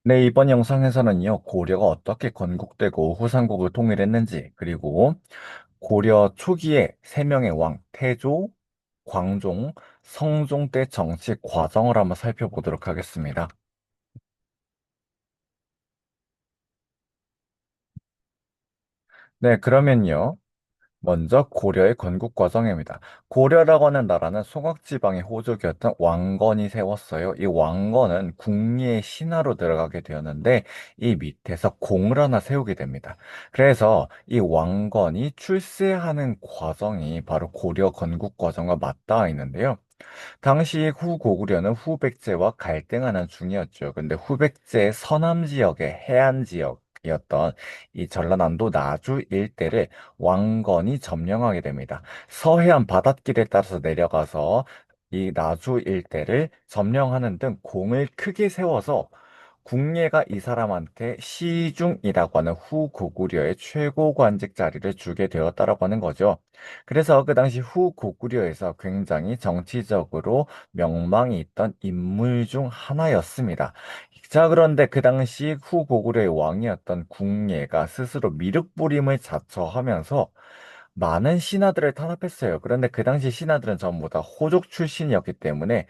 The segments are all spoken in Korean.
네, 이번 영상에서는요, 고려가 어떻게 건국되고 후삼국을 통일했는지, 그리고 고려 초기의 세 명의 왕, 태조, 광종, 성종 때 정치 과정을 한번 살펴보도록 하겠습니다. 네, 그러면요. 먼저 고려의 건국 과정입니다. 고려라고 하는 나라는 송악지방의 호족이었던 왕건이 세웠어요. 이 왕건은 궁리의 신하로 들어가게 되었는데 이 밑에서 공을 하나 세우게 됩니다. 그래서 이 왕건이 출세하는 과정이 바로 고려 건국 과정과 맞닿아 있는데요. 당시 후고구려는 후백제와 갈등하는 중이었죠. 근데 후백제의 서남 지역의 해안 지역이었던 이 전라남도 나주 일대를 왕건이 점령하게 됩니다. 서해안 바닷길에 따라서 내려가서 이 나주 일대를 점령하는 등 공을 크게 세워서 궁예가 이 사람한테 시중이라고 하는 후고구려의 최고 관직 자리를 주게 되었다라고 하는 거죠. 그래서 그 당시 후고구려에서 굉장히 정치적으로 명망이 있던 인물 중 하나였습니다. 자, 그런데 그 당시 후고구려의 왕이었던 궁예가 스스로 미륵부림을 자처하면서 많은 신하들을 탄압했어요. 그런데 그 당시 신하들은 전부 다 호족 출신이었기 때문에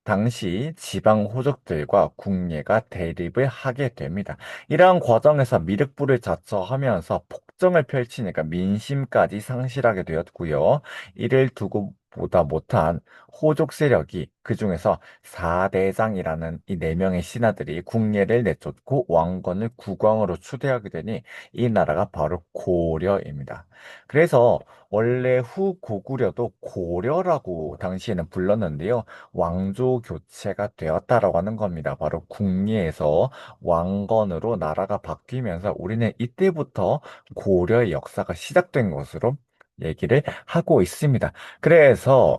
당시 지방 호족들과 궁예가 대립을 하게 됩니다. 이러한 과정에서 미륵불을 자처하면서 폭정을 펼치니까 민심까지 상실하게 되었고요. 이를 두고 보다 못한 호족 세력이 그중에서 사대장이라는 이 네 명의 신하들이 궁예를 내쫓고 왕건을 국왕으로 추대하게 되니 이 나라가 바로 고려입니다. 그래서 원래 후고구려도 고려라고 당시에는 불렀는데요. 왕조 교체가 되었다라고 하는 겁니다. 바로 궁리에서 왕건으로 나라가 바뀌면서 우리는 이때부터 고려의 역사가 시작된 것으로 얘기를 하고 있습니다. 그래서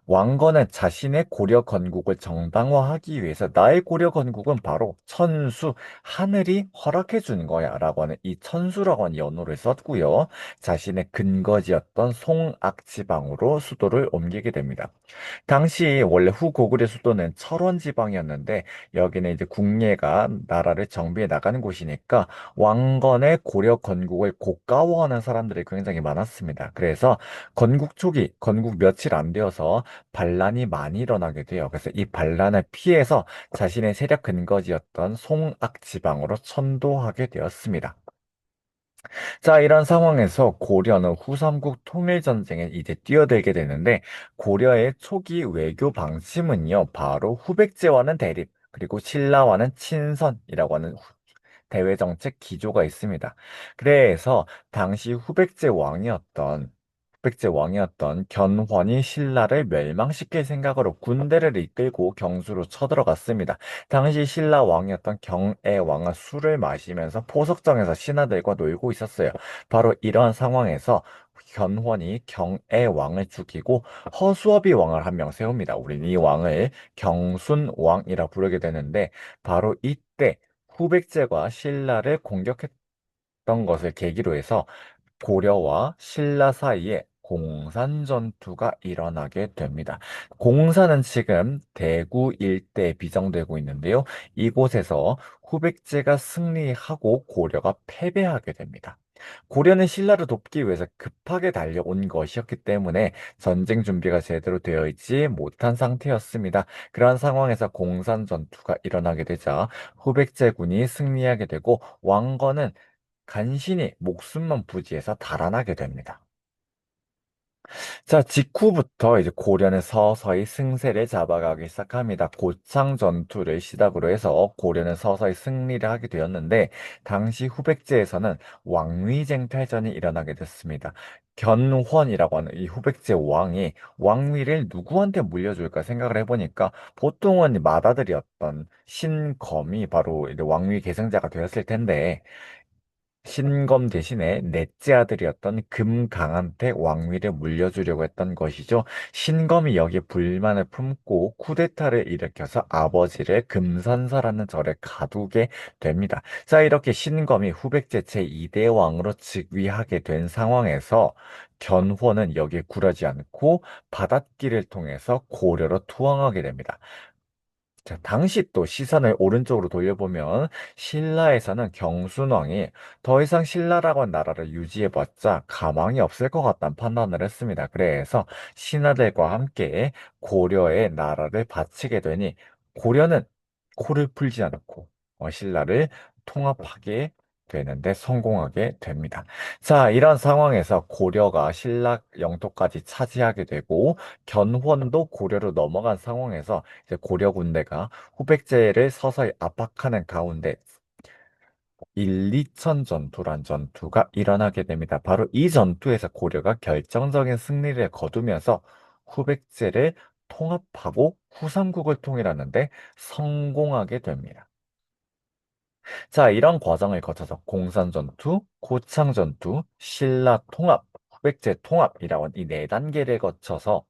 왕건은 자신의 고려 건국을 정당화하기 위해서 나의 고려 건국은 바로 천수, 하늘이 허락해 준 거야 라고 하는 이 천수라고 하는 연호를 썼고요. 자신의 근거지였던 송악지방으로 수도를 옮기게 됩니다. 당시 원래 후고구려 수도는 철원 지방이었는데 여기는 이제 궁예가 나라를 정비해 나가는 곳이니까 왕건의 고려 건국을 고가워하는 사람들이 굉장히 많았습니다. 그래서 건국 초기, 건국 며칠 안 되어서 반란이 많이 일어나게 돼요. 그래서 이 반란을 피해서 자신의 세력 근거지였던 송악 지방으로 천도하게 되었습니다. 자, 이런 상황에서 고려는 후삼국 통일전쟁에 이제 뛰어들게 되는데, 고려의 초기 외교 방침은요, 바로 후백제와는 대립, 그리고 신라와는 친선이라고 하는 대외 정책 기조가 있습니다. 그래서 당시 후백제 왕이었던 견훤이 신라를 멸망시킬 생각으로 군대를 이끌고 경주로 쳐들어갔습니다. 당시 신라 왕이었던 경애왕은 술을 마시면서 포석정에서 신하들과 놀고 있었어요. 바로 이런 상황에서 견훤이 경애왕을 죽이고 허수아비 왕을 한 명 세웁니다. 우리는 이 왕을 경순왕이라 부르게 되는데 바로 이때 후백제가 신라를 공격했던 것을 계기로 해서 고려와 신라 사이에 공산 전투가 일어나게 됩니다. 공산은 지금 대구 일대에 비정되고 있는데요. 이곳에서 후백제가 승리하고 고려가 패배하게 됩니다. 고려는 신라를 돕기 위해서 급하게 달려온 것이었기 때문에 전쟁 준비가 제대로 되어 있지 못한 상태였습니다. 그러한 상황에서 공산 전투가 일어나게 되자 후백제군이 승리하게 되고 왕건은 간신히 목숨만 부지해서 달아나게 됩니다. 자, 직후부터 이제 고려는 서서히 승세를 잡아가기 시작합니다. 고창 전투를 시작으로 해서 고려는 서서히 승리를 하게 되었는데, 당시 후백제에서는 왕위쟁 탈전이 일어나게 됐습니다. 견훤이라고 하는 이 후백제 왕이 왕위를 누구한테 물려줄까 생각을 해보니까 보통은 맏아들이었던 신검이 바로 이제 왕위 계승자가 되었을 텐데, 신검 대신에 넷째 아들이었던 금강한테 왕위를 물려주려고 했던 것이죠. 신검이 여기에 불만을 품고 쿠데타를 일으켜서 아버지를 금산사라는 절에 가두게 됩니다. 자, 이렇게 신검이 후백제 제2대 왕으로 즉위하게 된 상황에서 견훤은 여기에 굴하지 않고 바닷길을 통해서 고려로 투항하게 됩니다. 자, 당시 또 시선을 오른쪽으로 돌려보면 신라에서는 경순왕이 더 이상 신라라고 한 나라를 유지해봤자 가망이 없을 것 같다는 판단을 했습니다. 그래서 신하들과 함께 고려의 나라를 바치게 되니 고려는 코를 풀지 않고 신라를 통합하게 되는데 성공하게 됩니다. 자, 이런 상황에서 고려가 신라 영토까지 차지하게 되고 견훤도 고려로 넘어간 상황에서 이제 고려 군대가 후백제를 서서히 압박하는 가운데 1, 2천 전투란 전투가 일어나게 됩니다. 바로 이 전투에서 고려가 결정적인 승리를 거두면서 후백제를 통합하고 후삼국을 통일하는데 성공하게 됩니다. 자, 이런 과정을 거쳐서 공산전투, 고창전투, 신라통합, 후백제 통합이라고 이 네 단계를 거쳐서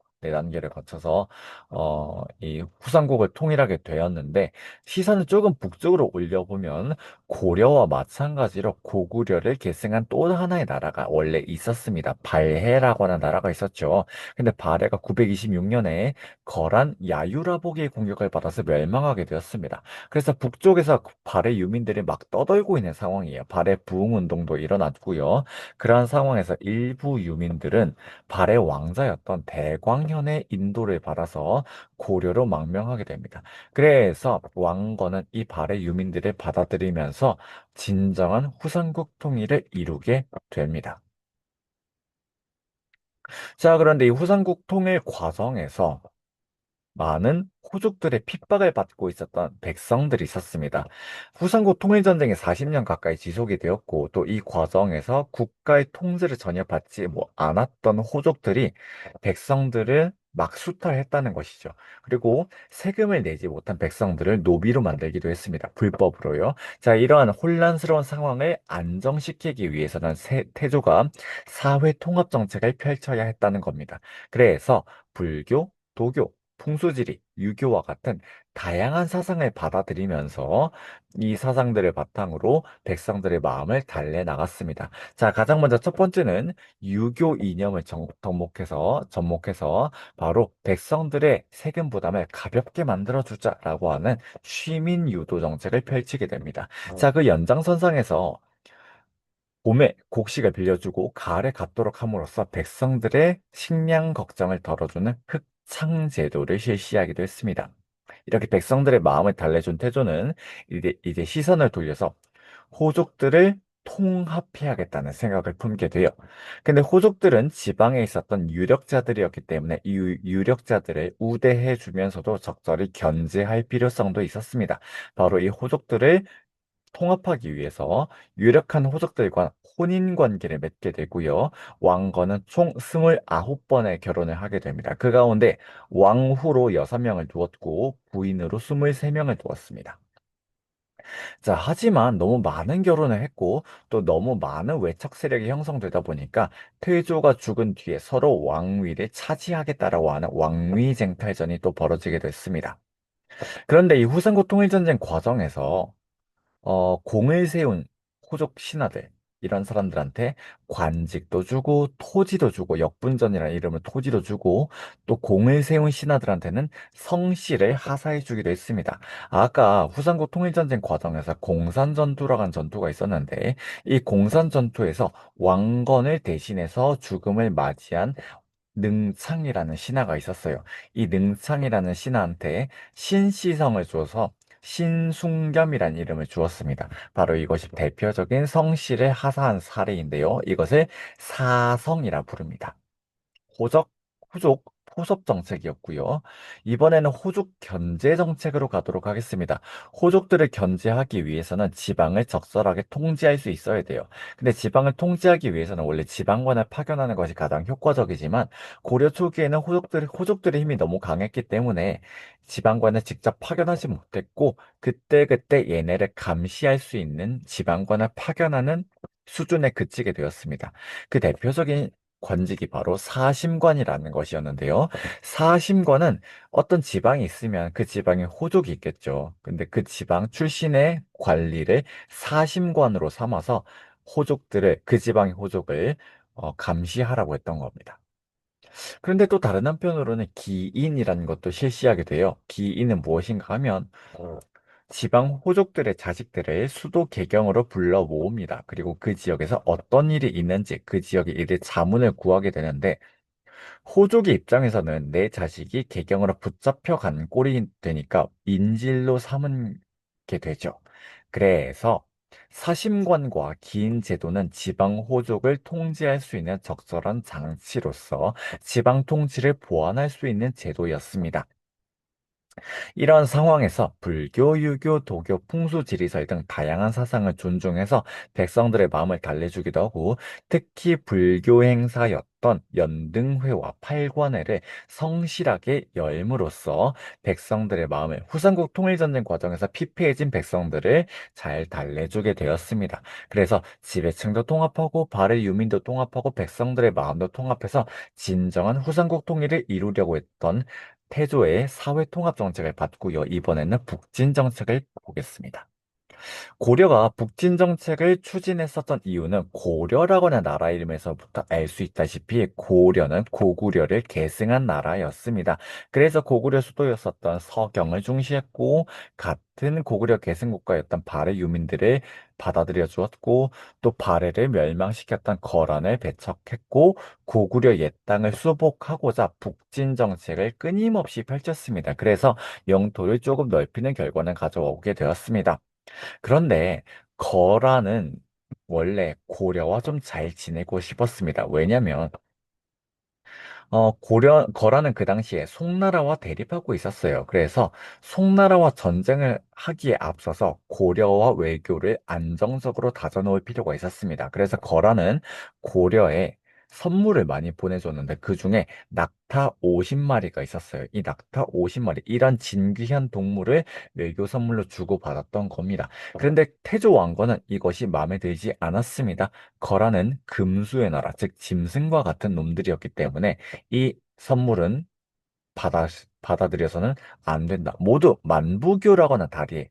이 후삼국을 통일하게 되었는데 시선을 조금 북쪽으로 올려보면 고려와 마찬가지로 고구려를 계승한 또 하나의 나라가 원래 있었습니다. 발해라고 하는 나라가 있었죠. 근데 발해가 926년에 거란 야유라복의 공격을 받아서 멸망하게 되었습니다. 그래서 북쪽에서 발해 유민들이 막 떠돌고 있는 상황이에요. 발해 부흥 운동도 일어났고요. 그러한 상황에서 일부 유민들은 발해 왕자였던 대광현의 인도를 받아서 고려로 망명하게 됩니다. 그래서 왕건은 이 발해 유민들을 받아들이면서 진정한 후삼국 통일을 이루게 됩니다. 자, 그런데 이 후삼국 통일 과정에서 많은 호족들의 핍박을 받고 있었던 백성들이 있었습니다. 후삼국 통일전쟁이 40년 가까이 지속이 되었고, 또 이 과정에서 국가의 통제를 전혀 받지 않았던 호족들이 백성들을 막 수탈했다는 것이죠. 그리고 세금을 내지 못한 백성들을 노비로 만들기도 했습니다. 불법으로요. 자, 이러한 혼란스러운 상황을 안정시키기 위해서는 태조가 사회 통합 정책을 펼쳐야 했다는 겁니다. 그래서 불교, 도교, 풍수지리, 유교와 같은 다양한 사상을 받아들이면서 이 사상들을 바탕으로 백성들의 마음을 달래나갔습니다. 자, 가장 먼저 첫 번째는 유교 이념을 접목해서 바로 백성들의 세금 부담을 가볍게 만들어주자라고 하는 취민 유도 정책을 펼치게 됩니다. 자, 그 연장선상에서 봄에 곡식을 빌려주고 가을에 갖도록 함으로써 백성들의 식량 걱정을 덜어주는 흑창제도를 실시하기도 했습니다. 이렇게 백성들의 마음을 달래준 태조는 이제 시선을 돌려서 호족들을 통합해야겠다는 생각을 품게 돼요. 근데 호족들은 지방에 있었던 유력자들이었기 때문에 이 유력자들을 우대해 주면서도 적절히 견제할 필요성도 있었습니다. 바로 이 호족들을 통합하기 위해서 유력한 호족들과 혼인 관계를 맺게 되고요. 왕건은 총 29번의 결혼을 하게 됩니다. 그 가운데 왕후로 6명을 두었고 부인으로 23명을 두었습니다. 자, 하지만 너무 많은 결혼을 했고 또 너무 많은 외척 세력이 형성되다 보니까 태조가 죽은 뒤에 서로 왕위를 차지하겠다라고 하는 왕위쟁탈전이 또 벌어지게 됐습니다. 그런데 이 후삼국 통일전쟁 과정에서 공을 세운 호족 신하들, 이런 사람들한테 관직도 주고, 토지도 주고, 역분전이라는 이름으로 토지도 주고, 또 공을 세운 신하들한테는 성씨를 하사해 주기도 했습니다. 아까 후삼국 통일전쟁 과정에서 공산전투라고 하는 전투가 있었는데, 이 공산전투에서 왕건을 대신해서 죽음을 맞이한 능창이라는 신하가 있었어요. 이 능창이라는 신하한테 신씨성을 줘서 신숭겸이라는 이름을 주었습니다. 바로 이것이 대표적인 성씨를 하사한 사례인데요. 이것을 사성이라 부릅니다. 호적, 후족, 포섭 정책이었고요. 이번에는 호족 견제 정책으로 가도록 하겠습니다. 호족들을 견제하기 위해서는 지방을 적절하게 통제할 수 있어야 돼요. 근데 지방을 통제하기 위해서는 원래 지방관을 파견하는 것이 가장 효과적이지만 고려 초기에는 호족들의 힘이 너무 강했기 때문에 지방관을 직접 파견하지 못했고 그때그때 얘네를 감시할 수 있는 지방관을 파견하는 수준에 그치게 되었습니다. 그 대표적인 관직이 바로 사심관이라는 것이었는데요. 사심관은 어떤 지방이 있으면 그 지방에 호족이 있겠죠. 근데 그 지방 출신의 관리를 사심관으로 삼아서 그 지방의 호족을 감시하라고 했던 겁니다. 그런데 또 다른 한편으로는 기인이라는 것도 실시하게 돼요. 기인은 무엇인가 하면 지방 호족들의 자식들을 수도 개경으로 불러 모읍니다. 그리고 그 지역에서 어떤 일이 있는지 그 지역의 일의 자문을 구하게 되는데 호족의 입장에서는 내 자식이 개경으로 붙잡혀 간 꼴이 되니까 인질로 삼은 게 되죠. 그래서 사심관과 기인 제도는 지방 호족을 통제할 수 있는 적절한 장치로서 지방 통치를 보완할 수 있는 제도였습니다. 이런 상황에서 불교, 유교, 도교, 풍수, 지리설 등 다양한 사상을 존중해서 백성들의 마음을 달래주기도 하고 특히 불교 행사였던 연등회와 팔관회를 성실하게 열므로써 백성들의 마음을 후삼국 통일전쟁 과정에서 피폐해진 백성들을 잘 달래주게 되었습니다. 그래서 지배층도 통합하고 발해 유민도 통합하고 백성들의 마음도 통합해서 진정한 후삼국 통일을 이루려고 했던 태조의 사회 통합 정책을 바꾸어 이번에는 북진 정책을 보겠습니다. 고려가 북진 정책을 추진했었던 이유는 고려라고 하는 나라 이름에서부터 알 수 있다시피 고려는 고구려를 계승한 나라였습니다. 그래서 고구려 수도였었던 서경을 중시했고 같은 고구려 계승국가였던 발해 유민들을 받아들여 주었고 또 발해를 멸망시켰던 거란을 배척했고 고구려 옛 땅을 수복하고자 북진 정책을 끊임없이 펼쳤습니다. 그래서 영토를 조금 넓히는 결과는 가져오게 되었습니다. 그런데 거라는 원래 고려와 좀 잘 지내고 싶었습니다. 왜냐면 거라는 그 당시에 송나라와 대립하고 있었어요. 그래서 송나라와 전쟁을 하기에 앞서서 고려와 외교를 안정적으로 다져놓을 필요가 있었습니다. 그래서 거라는 고려에 선물을 많이 보내줬는데 그 중에 낙타 50마리가 있었어요. 이 낙타 50마리, 이런 진귀한 동물을 외교 선물로 주고받았던 겁니다. 그런데 태조 왕건은 이것이 마음에 들지 않았습니다. 거라는 금수의 나라, 즉 짐승과 같은 놈들이었기 때문에 이 선물은 받아들여서는 안 된다. 모두 만부교라고 하는 다리에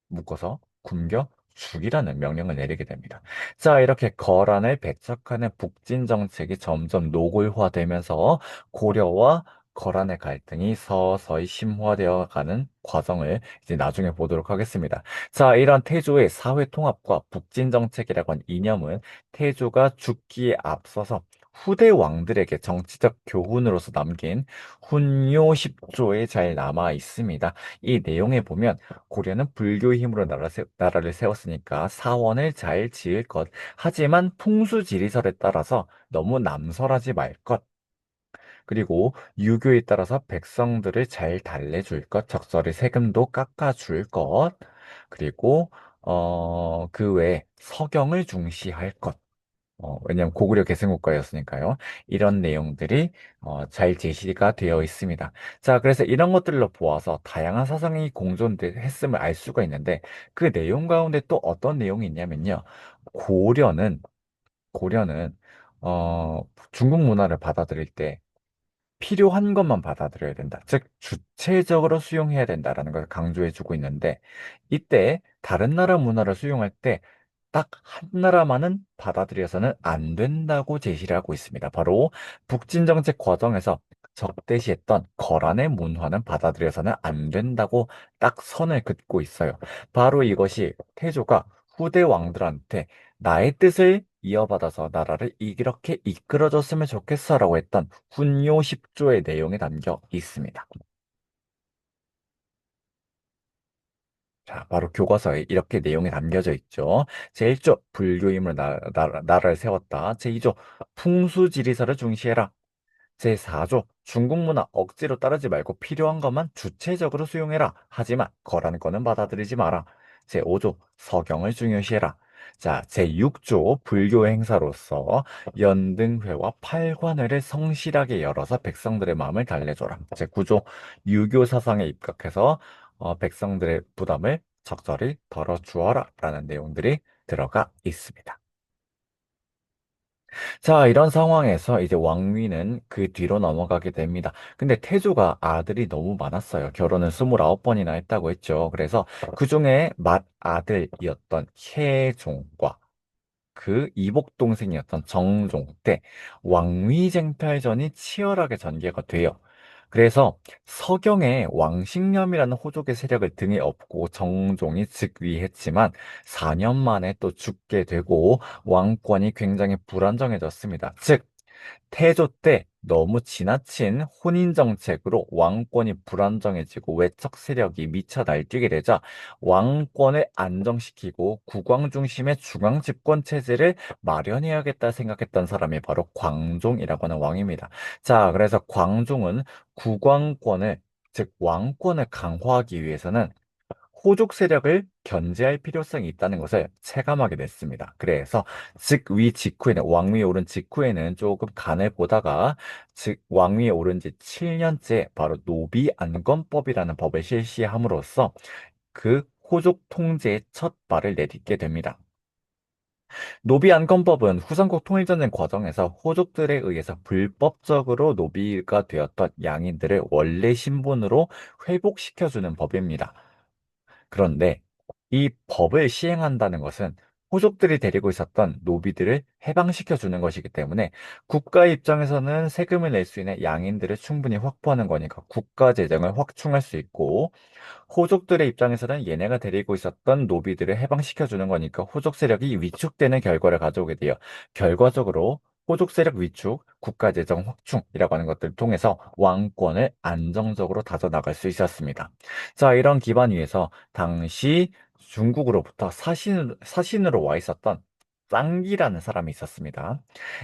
묶어서 굶겨 죽이라는 명령을 내리게 됩니다. 자, 이렇게 거란을 배척하는 북진 정책이 점점 노골화되면서 고려와 거란의 갈등이 서서히 심화되어 가는 과정을 이제 나중에 보도록 하겠습니다. 자, 이런 태조의 사회 통합과 북진 정책이라고 하는 이념은 태조가 죽기에 앞서서 후대 왕들에게 정치적 교훈으로서 남긴 훈요 10조에 잘 남아 있습니다. 이 내용에 보면 고려는 불교의 힘으로 나라를 세웠으니까 사원을 잘 지을 것. 하지만 풍수지리설에 따라서 너무 남설하지 말 것. 그리고 유교에 따라서 백성들을 잘 달래줄 것. 적절히 세금도 깎아줄 것. 그리고 그 외에 서경을 중시할 것. 왜냐하면 고구려 계승국가였으니까요. 이런 내용들이 잘 제시가 되어 있습니다. 자, 그래서 이런 것들로 보아서 다양한 사상이 공존했음을 알 수가 있는데 그 내용 가운데 또 어떤 내용이 있냐면요. 고려는 고려는 어, 중국 문화를 받아들일 때 필요한 것만 받아들여야 된다. 즉, 주체적으로 수용해야 된다라는 걸 강조해주고 있는데, 이때 다른 나라 문화를 수용할 때 딱 한 나라만은 받아들여서는 안 된다고 제시를 하고 있습니다. 바로 북진 정책 과정에서 적대시했던 거란의 문화는 받아들여서는 안 된다고 딱 선을 긋고 있어요. 바로 이것이 태조가 후대 왕들한테 나의 뜻을 이어받아서 나라를 이렇게 이끌어줬으면 좋겠어라고 했던 훈요 10조의 내용이 담겨 있습니다. 자, 바로 교과서에 이렇게 내용이 담겨져 있죠. 제1조, 불교임으로 나라를 세웠다. 제2조, 풍수지리설을 중시해라. 제4조, 중국 문화 억지로 따르지 말고 필요한 것만 주체적으로 수용해라. 하지만 거라는 거는 받아들이지 마라. 제5조, 서경을 중요시해라. 자, 제6조, 불교 행사로서 연등회와 팔관회를 성실하게 열어서 백성들의 마음을 달래줘라. 제9조, 유교 사상에 입각해서 백성들의 부담을 적절히 덜어주어라. 라는 내용들이 들어가 있습니다. 자, 이런 상황에서 이제 왕위는 그 뒤로 넘어가게 됩니다. 근데 태조가 아들이 너무 많았어요. 결혼을 29번이나 했다고 했죠. 그래서 그 중에 맏아들이었던 혜종과 그 이복 동생이었던 정종 때 왕위쟁탈전이 치열하게 전개가 돼요. 그래서 서경에 왕식념이라는 호족의 세력을 등에 업고 정종이 즉위했지만 4년 만에 또 죽게 되고 왕권이 굉장히 불안정해졌습니다. 즉, 태조 때 너무 지나친 혼인 정책으로 왕권이 불안정해지고 외척 세력이 미쳐 날뛰게 되자 왕권을 안정시키고 국왕 중심의 중앙 집권 체제를 마련해야겠다 생각했던 사람이 바로 광종이라고 하는 왕입니다. 자, 그래서 광종은 국왕권을 즉 왕권을 강화하기 위해서는 호족 세력을 견제할 필요성이 있다는 것을 체감하게 됐습니다. 그래서 즉위 직후에는 왕위에 오른 직후에는 조금 간을 보다가 즉 왕위에 오른 지 7년째 바로 노비안건법이라는 법을 실시함으로써 그 호족 통제의 첫 발을 내딛게 됩니다. 노비안건법은 후삼국 통일전쟁 과정에서 호족들에 의해서 불법적으로 노비가 되었던 양인들을 원래 신분으로 회복시켜주는 법입니다. 그런데 이 법을 시행한다는 것은 호족들이 데리고 있었던 노비들을 해방시켜 주는 것이기 때문에 국가 입장에서는 세금을 낼 수 있는 양인들을 충분히 확보하는 거니까 국가 재정을 확충할 수 있고 호족들의 입장에서는 얘네가 데리고 있었던 노비들을 해방시켜 주는 거니까 호족 세력이 위축되는 결과를 가져오게 돼요. 결과적으로 호족 세력 위축, 국가 재정 확충이라고 하는 것들을 통해서 왕권을 안정적으로 다져나갈 수 있었습니다. 자, 이런 기반 위에서 당시 중국으로부터 사신으로 와 있었던 쌍기라는 사람이 있었습니다.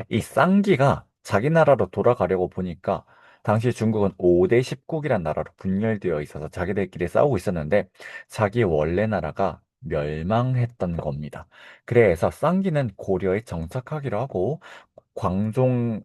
이 쌍기가 자기 나라로 돌아가려고 보니까 당시 중국은 5대 10국이란 나라로 분열되어 있어서 자기들끼리 싸우고 있었는데 자기 원래 나라가 멸망했던 겁니다. 그래서 쌍기는 고려에 정착하기로 하고 광종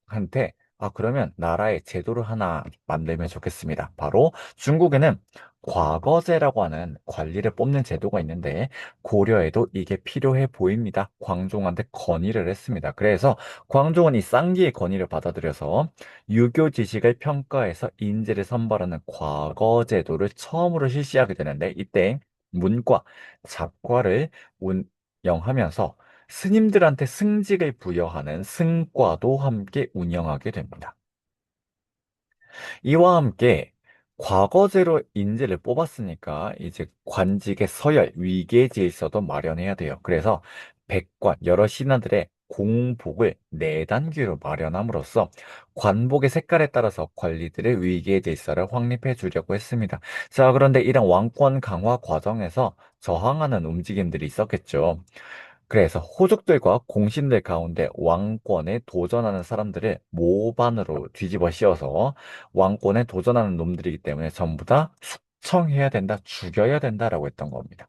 한테 그러면 나라의 제도를 하나 만들면 좋겠습니다. 바로 중국에는 과거제라고 하는 관리를 뽑는 제도가 있는데 고려에도 이게 필요해 보입니다. 광종한테 건의를 했습니다. 그래서 광종은 이 쌍기의 건의를 받아들여서 유교 지식을 평가해서 인재를 선발하는 과거제도를 처음으로 실시하게 되는데 이때 문과, 잡과를 운영하면서 스님들한테 승직을 부여하는 승과도 함께 운영하게 됩니다. 이와 함께 과거제로 인재를 뽑았으니까 이제 관직의 서열, 위계 질서도 마련해야 돼요. 그래서 백관, 여러 신하들의 공복을 네 단계로 마련함으로써 관복의 색깔에 따라서 관리들의 위계 질서를 확립해 주려고 했습니다. 자, 그런데 이런 왕권 강화 과정에서 저항하는 움직임들이 있었겠죠. 그래서 호족들과 공신들 가운데 왕권에 도전하는 사람들을 모반으로 뒤집어 씌워서 왕권에 도전하는 놈들이기 때문에 전부 다 숙청해야 된다, 죽여야 된다라고 했던 겁니다.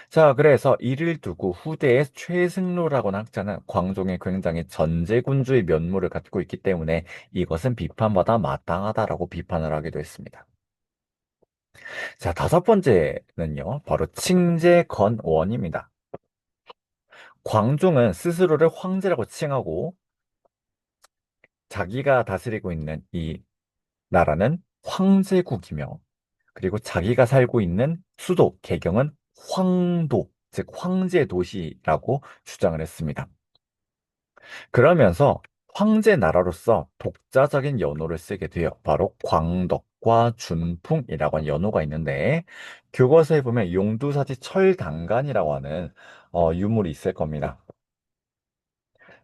자, 그래서 이를 두고 후대의 최승로라고는 학자는 광종의 굉장히 전제군주의 면모를 갖고 있기 때문에 이것은 비판받아 마땅하다라고 비판을 하기도 했습니다. 자, 다섯 번째는요, 바로 칭제건원입니다. 광종은 스스로를 황제라고 칭하고 자기가 다스리고 있는 이 나라는 황제국이며 그리고 자기가 살고 있는 수도 개경은 황도, 즉 황제 도시라고 주장을 했습니다. 그러면서 황제 나라로서 독자적인 연호를 쓰게 돼요. 바로 광덕과 준풍이라고 하는 연호가 있는데 교과서에 보면 용두사지 철당간이라고 하는 유물이 있을 겁니다.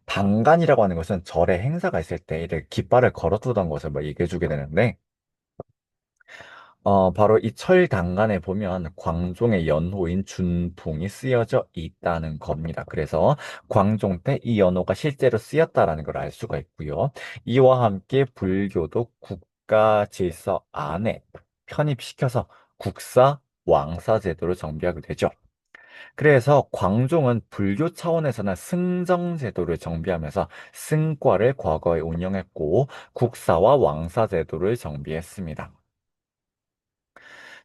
당간이라고 하는 것은 절에 행사가 있을 때 이렇게 깃발을 걸어두던 것을 뭐 얘기해 주게 되는데, 바로 이 철당간에 보면 광종의 연호인 준풍이 쓰여져 있다는 겁니다. 그래서 광종 때 이 연호가 실제로 쓰였다라는 걸 알 수가 있고요. 이와 함께 불교도 국가 질서 안에 편입시켜서 국사 왕사 제도를 정비하게 되죠. 그래서 광종은 불교 차원에서는 승정 제도를 정비하면서 승과를 과거에 운영했고 국사와 왕사 제도를 정비했습니다.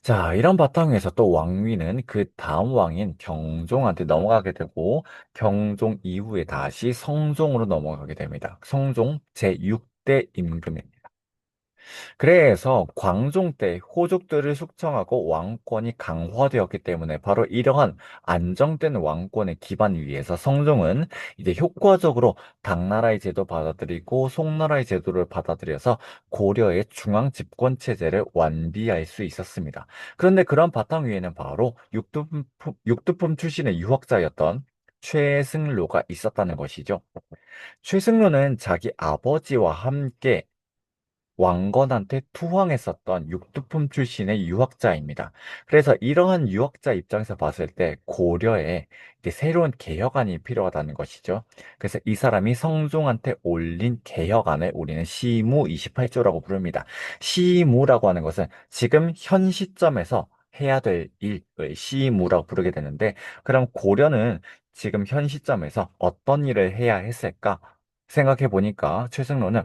자, 이런 바탕에서 또 왕위는 그 다음 왕인 경종한테 넘어가게 되고 경종 이후에 다시 성종으로 넘어가게 됩니다. 성종 제6대 임금입니다. 그래서 광종 때 호족들을 숙청하고 왕권이 강화되었기 때문에 바로 이러한 안정된 왕권의 기반 위에서 성종은 이제 효과적으로 당나라의 제도 받아들이고 송나라의 제도를 받아들여서 고려의 중앙 집권 체제를 완비할 수 있었습니다. 그런데 그런 바탕 위에는 바로 육두품 출신의 유학자였던 최승로가 있었다는 것이죠. 최승로는 자기 아버지와 함께 왕건한테 투항했었던 육두품 출신의 유학자입니다. 그래서 이러한 유학자 입장에서 봤을 때 고려에 이제 새로운 개혁안이 필요하다는 것이죠. 그래서 이 사람이 성종한테 올린 개혁안을 우리는 시무 28조라고 부릅니다. 시무라고 하는 것은 지금 현 시점에서 해야 될 일을 시무라고 부르게 되는데, 그럼 고려는 지금 현 시점에서 어떤 일을 해야 했을까? 생각해 보니까 최승로는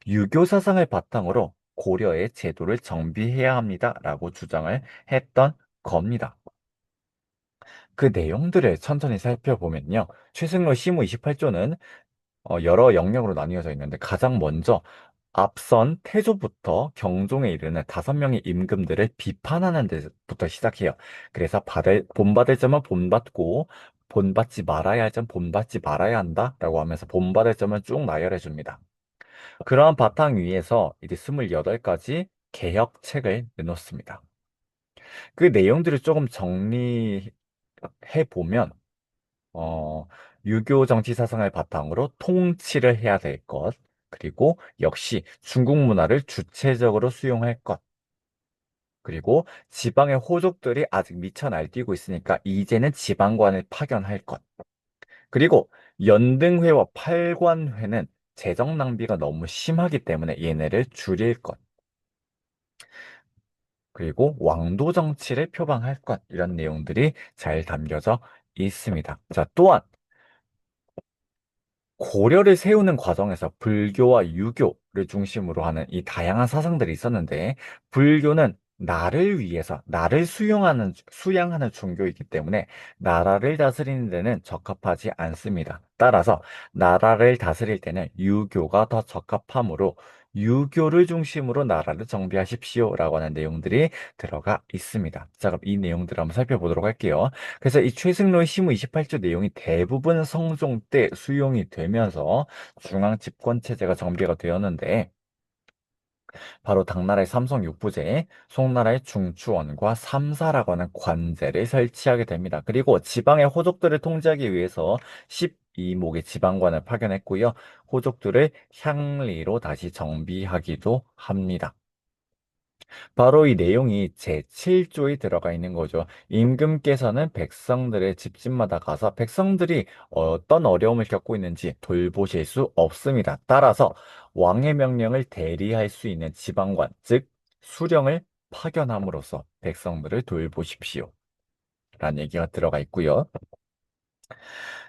유교 사상을 바탕으로 고려의 제도를 정비해야 합니다라고 주장을 했던 겁니다. 그 내용들을 천천히 살펴보면요. 최승로 시무 28조는 여러 영역으로 나뉘어져 있는데 가장 먼저 앞선 태조부터 경종에 이르는 5명의 임금들을 비판하는 데부터 시작해요. 그래서 본받을 점은 본받고 본받지 말아야 할 점 본받지 말아야 한다라고 하면서 본받을 점을 쭉 나열해 줍니다. 그러한 바탕 위에서 이제 28가지 개혁책을 내놓습니다. 그 내용들을 조금 정리해 보면, 어, 유교 정치 사상을 바탕으로 통치를 해야 될 것, 그리고 역시 중국 문화를 주체적으로 수용할 것, 그리고 지방의 호족들이 아직 미쳐 날뛰고 있으니까 이제는 지방관을 파견할 것, 그리고 연등회와 팔관회는 재정 낭비가 너무 심하기 때문에 얘네를 줄일 것, 그리고 왕도 정치를 표방할 것, 이런 내용들이 잘 담겨져 있습니다. 자, 또한 고려를 세우는 과정에서 불교와 유교를 중심으로 하는 이 다양한 사상들이 있었는데, 불교는 나를 위해서, 나를 수양하는 종교이기 때문에 나라를 다스리는 데는 적합하지 않습니다. 따라서 나라를 다스릴 때는 유교가 더 적합하므로 유교를 중심으로 나라를 정비하십시오라고 하는 내용들이 들어가 있습니다. 자, 그럼 이 내용들을 한번 살펴보도록 할게요. 그래서 이 최승로의 시무 28조 내용이 대부분 성종 때 수용이 되면서 중앙 집권 체제가 정비가 되었는데, 바로 당나라의 삼성 육부제, 송나라의 중추원과 삼사라고 하는 관제를 설치하게 됩니다. 그리고 지방의 호족들을 통제하기 위해서 12목의 지방관을 파견했고요. 호족들을 향리로 다시 정비하기도 합니다. 바로 이 내용이 제7조에 들어가 있는 거죠. 임금께서는 백성들의 집집마다 가서 백성들이 어떤 어려움을 겪고 있는지 돌보실 수 없습니다. 따라서 왕의 명령을 대리할 수 있는 지방관, 즉 수령을 파견함으로써 백성들을 돌보십시오. 라는 얘기가 들어가 있고요.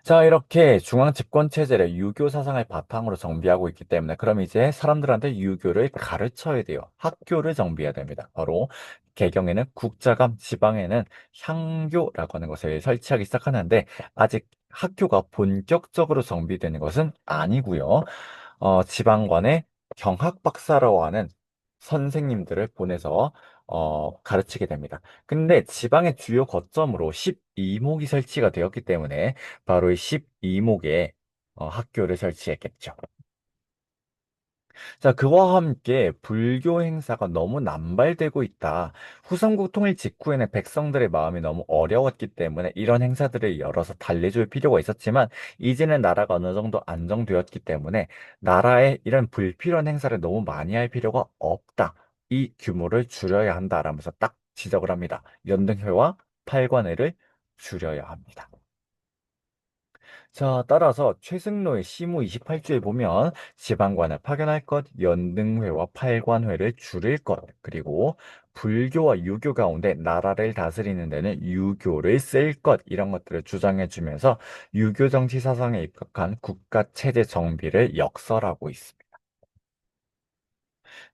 자, 이렇게 중앙 집권 체제를 유교 사상을 바탕으로 정비하고 있기 때문에 그럼 이제 사람들한테 유교를 가르쳐야 돼요. 학교를 정비해야 됩니다. 바로 개경에는 국자감, 지방에는 향교라고 하는 것을 설치하기 시작하는데 아직 학교가 본격적으로 정비되는 것은 아니고요. 지방관에 경학 박사라고 하는 선생님들을 보내서 가르치게 됩니다. 근데 지방의 주요 거점으로 12목이 설치가 되었기 때문에 바로 이 12목에 학교를 설치했겠죠. 자, 그와 함께 불교 행사가 너무 남발되고 있다. 후삼국 통일 직후에는 백성들의 마음이 너무 어려웠기 때문에 이런 행사들을 열어서 달래줄 필요가 있었지만 이제는 나라가 어느 정도 안정되었기 때문에 나라에 이런 불필요한 행사를 너무 많이 할 필요가 없다. 이 규모를 줄여야 한다라면서 딱 지적을 합니다. 연등회와 팔관회를 줄여야 합니다. 자, 따라서 최승로의 시무 28조에 보면 지방관을 파견할 것, 연등회와 팔관회를 줄일 것, 그리고 불교와 유교 가운데 나라를 다스리는 데는 유교를 쓸 것, 이런 것들을 주장해 주면서 유교 정치 사상에 입각한 국가 체제 정비를 역설하고 있습니다.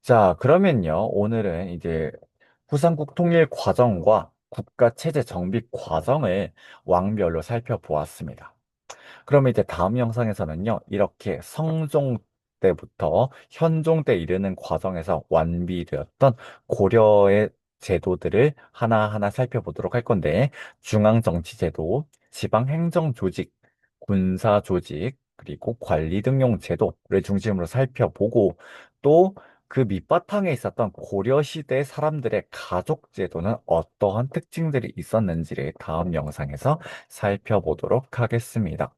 자, 그러면요. 오늘은 이제 후삼국 통일 과정과 국가 체제 정비 과정을 왕별로 살펴보았습니다. 그러면 이제 다음 영상에서는요, 이렇게 성종 때부터 현종 때 이르는 과정에서 완비되었던 고려의 제도들을 하나하나 살펴보도록 할 건데, 중앙정치제도, 지방행정조직, 군사조직, 그리고 관리 등용 제도를 중심으로 살펴보고, 또 그 밑바탕에 있었던 고려시대 사람들의 가족 제도는 어떠한 특징들이 있었는지를 다음 영상에서 살펴보도록 하겠습니다.